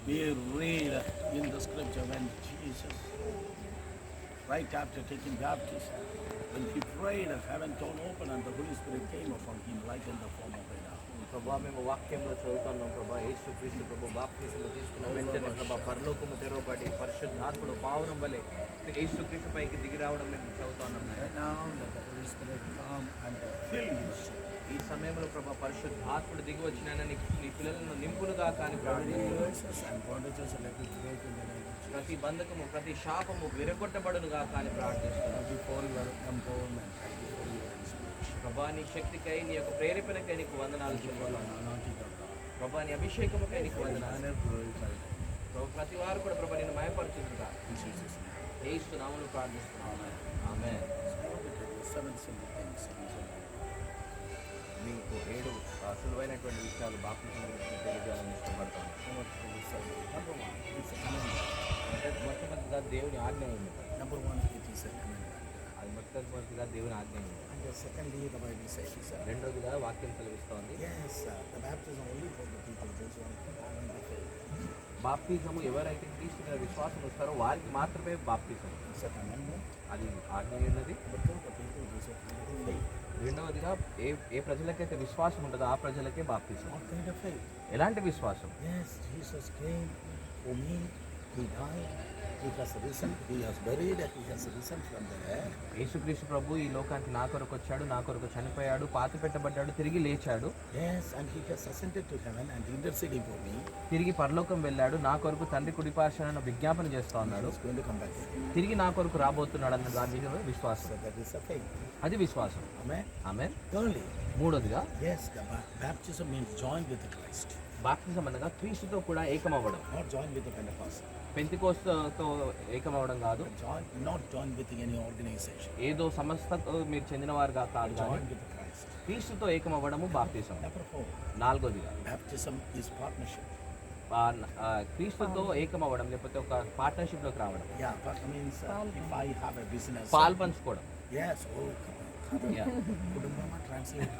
We read in the scripture when Jesus, right after taking baptism, when he prayed, heaven torn open and the Holy Spirit came upon him like in the form of a dove. ప్రభా మేము వాక్యంలో చదువుతున్నాం ప్రభా యేసు క్రీస్తు ప్రభు బాప్తిస్మ తీసుకున్న వెంటనే ప్రభా పరలోకము తెరవబడి పరిశుద్ధాత్ముడు పావురం వలె యేసు క్రీస్తు పైకి దిగి రావడం మేము చదువుతున్నాం. Right now, let the Holy Spirit come and fill you. ఈ సమయంలో ప్రభా పరిశుద్ధాత్ముడు దిగి వచ్చిన నీ పిల్లలను నింపునుగా కానీ And bondages and let it break in the name of Jesus. ప్రతి బంధకము ప్రతి శాపము విరగొట్టబడునుగా కానీ ప్రార్థిస్తున్నాం. Before your empowerment, before your inspiration. ప్రభా నీ శక్తికై నీ యొక్క ప్రేరేపణకై నీకు వందనాలు చెప్పుకోవాలి. Anointing of God. ప్రభా నీ అభిషేకముకై నీకు వందనాలు. Honor, glorify God. ప్రభు ప్రతి వారు కూడా ప్రభా నేను మయపరచునుగా In Jesus' name. యేసు నామములో ప్రార్థిస్తున్నాం. ఆమేన్. Seven simple things. మీకు 7 సులువైనటువంటి విషయాలు బాప్తిజం గురించి తెలియజేయాలని ఇష్టపడతాను. Number one, it's a commandment. అంటే మొట్టమొదటిగా దేవుని ఆజ్ఞ ఉంది. Number one, it is a commandment. అది మొట్టమొదటిగా దేవుని ఆజ్ఞ ఉంది. And secondly, the Bible says, రెండోదిగా వాక్యం సెలవిస్తోంది. yes, the baptism only for the people those who are having the faith. బాప్తిజము ఎవరైతే క్రీస్తు మీద విశ్వాసం వస్తారో వారికి మాత్రమే బాప్తిజం. It's a commandment. అది ఆజ్ఞ ఉన్నది. But for the people those who are having faith. రెండవదిగా ఏ ప్రజలకైతే విశ్వాసం ఉంటుందో ఆ ప్రజలకే బాప్తిజం. What kind of faith? ఎలాంటి విశ్వాసం? Yes, Jesus came for me. He died. He has risen. He has buried. He has risen from the dead. యేసుక్రీస్తు ప్రభు ఈ లోకానికి నా కొరకు వచ్చాడు, నా కొరకు చనిపోయాడు, పాతి పెట్టబడ్డాడు, తిరిగి లేచాడు. Yes, and he has ascended to heaven and interceding for me. తిరిగి పరలోకం వెళ్ళాడు, నా కొరకు తండ్రి కుడిపార్శ్వన విజ్ఞాపన చేస్తా ఉన్నాడు. He's going to come back again. తిరిగి నా కొరకు రాబోతున్నాడు అన్న దాని మీద విశ్వాసం. So that is a faith. అది విశ్వాసం. Amen. Amen. Thirdly, మూడోదిగా yes, the baptism means join with the Christ. బాప్తిజం అనగా క్రీస్తుతో కూడా ఏకమవ్వడం. Not join with the Pentecost. పెంతెకోస్తుతో ఏకమవ్వడం కాదు. Not join with any organization. ఏదో సంస్థతో మీరు చెందినవారుగా కాదు, Join with the Christ. క్రీస్తుతో ఏకమవ్వడము బాప్తిజం. Number 4, నాలుగోదిగా baptism is partnership. క్రీస్తుతో ఏకమవ్వడం లేకపోతే ఒక పార్ట్నర్షిప్ లోకి రావడం. Yeah, partner means if I have a business. పాలు పంచుకోవడం. Yes, oh, come on. Yeah. Kudambama translate.